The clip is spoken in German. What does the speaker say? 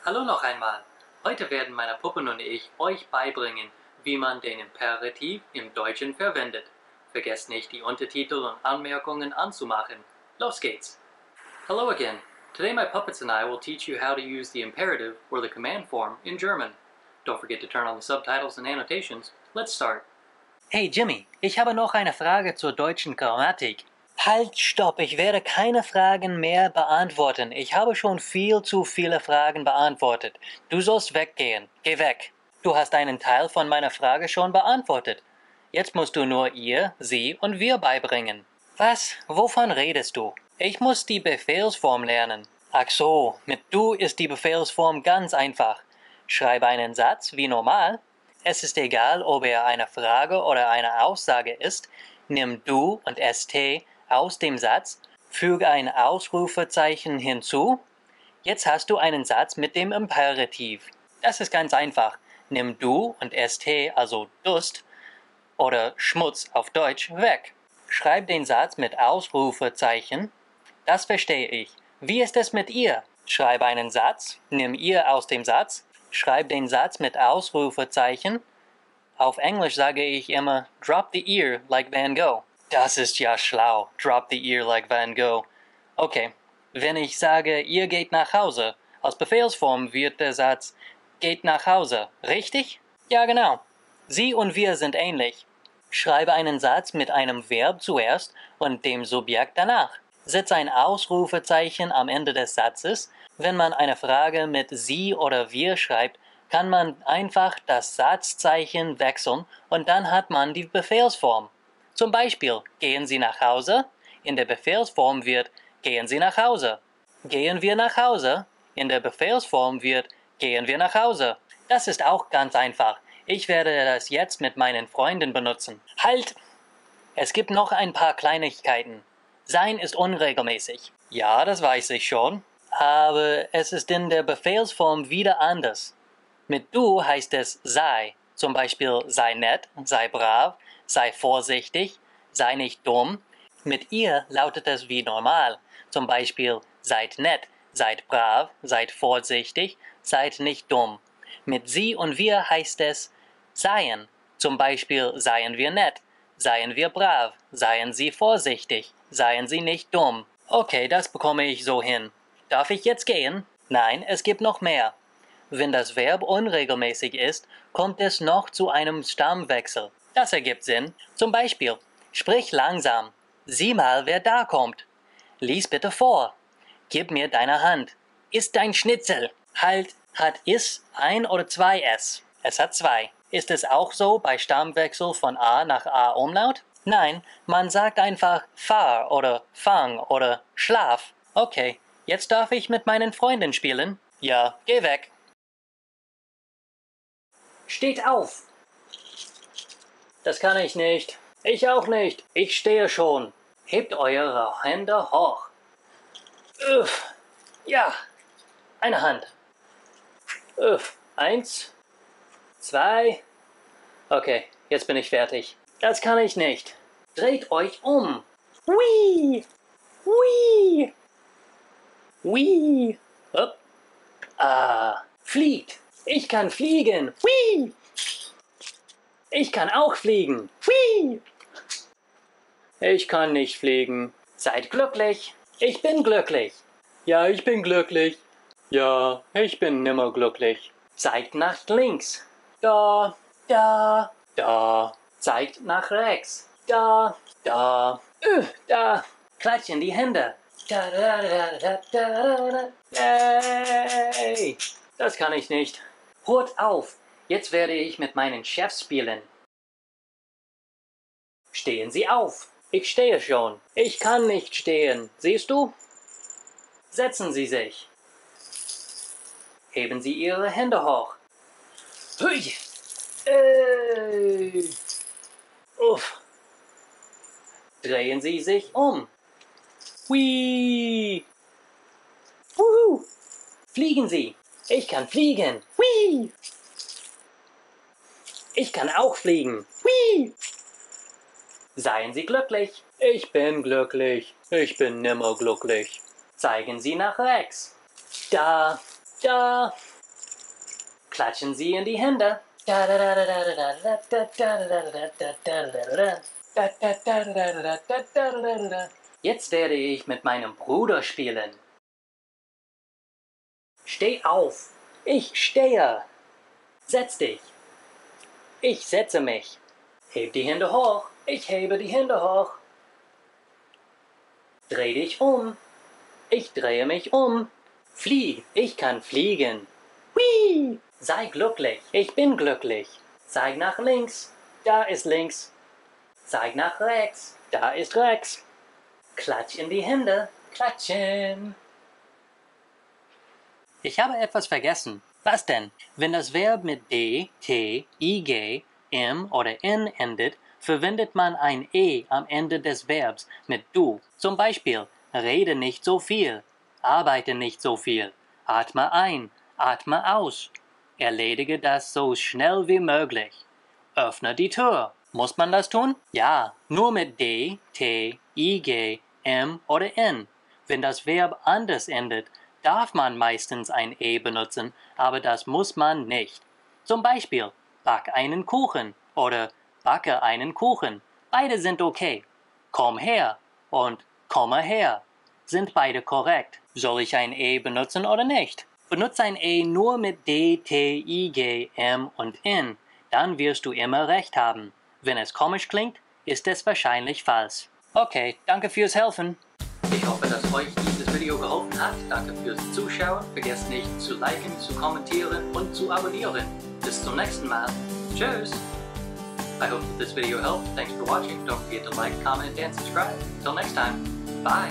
Hallo noch einmal. Heute werden meine Puppen und ich euch beibringen, wie man den Imperativ im Deutschen verwendet. Vergesst nicht, die Untertitel und Anmerkungen anzumachen. Los geht's! Hello again. Today my puppets and I will teach you how to use the imperative or the command form in German. Don't forget to turn on the subtitles and annotations. Let's start. Hey Jimmy, ich habe noch eine Frage zur deutschen Grammatik. Halt, stopp, ich werde keine Fragen mehr beantworten. Ich habe schon viel zu viele Fragen beantwortet. Du sollst weggehen. Geh weg. Du hast einen Teil von meiner Frage schon beantwortet. Jetzt musst du nur ihr, sie und wir beibringen. Was? Wovon redest du? Ich muss die Befehlsform lernen. Ach so, mit du ist die Befehlsform ganz einfach. Schreibe einen Satz wie normal. Es ist egal, ob er eine Frage oder eine Aussage ist. Nimm du und st aus dem Satz, füge ein Ausrufezeichen hinzu. Jetzt hast du einen Satz mit dem Imperativ. Das ist ganz einfach. Nimm du und st, also Dust oder Schmutz auf Deutsch, weg. Schreib den Satz mit Ausrufezeichen. Das verstehe ich. Wie ist es mit ihr? Schreibe einen Satz, nimm ihr aus dem Satz, schreib den Satz mit Ausrufezeichen. Auf Englisch sage ich immer drop the ear like Van Gogh. Das ist ja schlau. Drop the ear like Van Gogh. Okay, wenn ich sage, ihr geht nach Hause, als Befehlsform wird der Satz geht nach Hause, richtig? Ja, genau. Sie und wir sind ähnlich. Schreibe einen Satz mit einem Verb zuerst und dem Subjekt danach. Setze ein Ausrufezeichen am Ende des Satzes. Wenn man eine Frage mit sie oder wir schreibt, kann man einfach das Satzzeichen wechseln und dann hat man die Befehlsform. Zum Beispiel, gehen Sie nach Hause? In der Befehlsform wird gehen Sie nach Hause. Gehen wir nach Hause? In der Befehlsform wird gehen wir nach Hause. Das ist auch ganz einfach. Ich werde das jetzt mit meinen Freunden benutzen. Halt! Es gibt noch ein paar Kleinigkeiten. Sein ist unregelmäßig. Ja, das weiß ich schon. Aber es ist in der Befehlsform wieder anders. Mit du heißt es sei. Zum Beispiel sei nett, sei brav, sei vorsichtig, sei nicht dumm. Mit ihr lautet es wie normal. Zum Beispiel seid nett, seid brav, seid vorsichtig, seid nicht dumm. Mit sie und wir heißt es seien. Zum Beispiel seien wir nett, seien wir brav, seien Sie vorsichtig, seien Sie nicht dumm. Okay, das bekomme ich so hin. Darf ich jetzt gehen? Nein, es gibt noch mehr. Wenn das Verb unregelmäßig ist, kommt es noch zu einem Stammwechsel. Das ergibt Sinn. Zum Beispiel, sprich langsam. Sieh mal, wer da kommt. Lies bitte vor. Gib mir deine Hand. Ist dein Schnitzel. Halt, hat is ein oder zwei s? Es hat zwei. Ist es auch so bei Stammwechsel von a nach a Umlaut? Nein, man sagt einfach fahr oder fang oder schlaf. Okay, jetzt darf ich mit meinen Freunden spielen? Ja, geh weg. Steht auf! Das kann ich nicht. Ich auch nicht. Ich stehe schon. Hebt eure Hände hoch. Uff. Ja. Eine Hand. Uff. 1, 2. Okay, jetzt bin ich fertig. Das kann ich nicht. Dreht euch um. Hui. Hui. Hui. Hopp. Ah. Fliegt. Ich kann fliegen. Hui. Ich kann auch fliegen. Hui. Ich kann nicht fliegen. Seid glücklich. Ich bin glücklich. Ja, ich bin glücklich. Ja, ich bin nimmer glücklich. Zeigt nach links. Da, da, da. Zeigt nach rechts. Da, da. Da. Klatschen die Hände. Da, da, da, da, da, da. Hey. Das kann ich nicht. Hört auf. Jetzt werde ich mit meinen Chefs spielen. Stehen Sie auf. Ich stehe schon. Ich kann nicht stehen. Siehst du? Setzen Sie sich. Heben Sie Ihre Hände hoch. Hui. Uff. Drehen Sie sich um. Hui. Wuhu. Fliegen Sie. Ich kann fliegen. Hui. Ich kann auch fliegen. Hui. Seien Sie glücklich. Ich bin glücklich. Ich bin nimmer glücklich. Zeigen Sie nach rechts. Da, da. Klatschen Sie in die Hände. Jetzt werde ich mit meinem Bruder spielen. Steh auf. Ich stehe. Setz dich. Ich setze mich. Heb die Hände hoch. Ich hebe die Hände hoch. Dreh dich um. Ich drehe mich um. Flieg. Ich kann fliegen. Hui. Sei glücklich. Ich bin glücklich. Zeig nach links. Da ist links. Zeig nach rechts. Da ist rechts. Klatsch in die Hände. Klatschen. Ich habe etwas vergessen. Was denn? Wenn das Verb mit D, T, IG, M oder N endet, verwendet man ein E am Ende des Verbs mit du. Zum Beispiel, rede nicht so viel, arbeite nicht so viel, atme ein, atme aus, erledige das so schnell wie möglich, öffne die Tür. Muss man das tun? Ja, nur mit D, T, IG, M oder N. Wenn das Verb anders endet, darf man meistens ein E benutzen, aber das muss man nicht. Zum Beispiel, back einen Kuchen oder backe einen Kuchen. Beide sind okay. Komm her und komme her. Sind beide korrekt. Soll ich ein E benutzen oder nicht? Benutze ein E nur mit D, T, I, G, M und N. Dann wirst du immer recht haben. Wenn es komisch klingt, ist es wahrscheinlich falsch. Okay, danke fürs Helfen. Ich hoffe, dass euch dieses Video geholfen hat. Danke fürs Zuschauen. Vergesst nicht zu liken, zu kommentieren und zu abonnieren. Bis zum nächsten Mal. Tschüss! I hope that this video helped. Thanks for watching. Don't forget to like, comment, and subscribe. Till next time. Bye!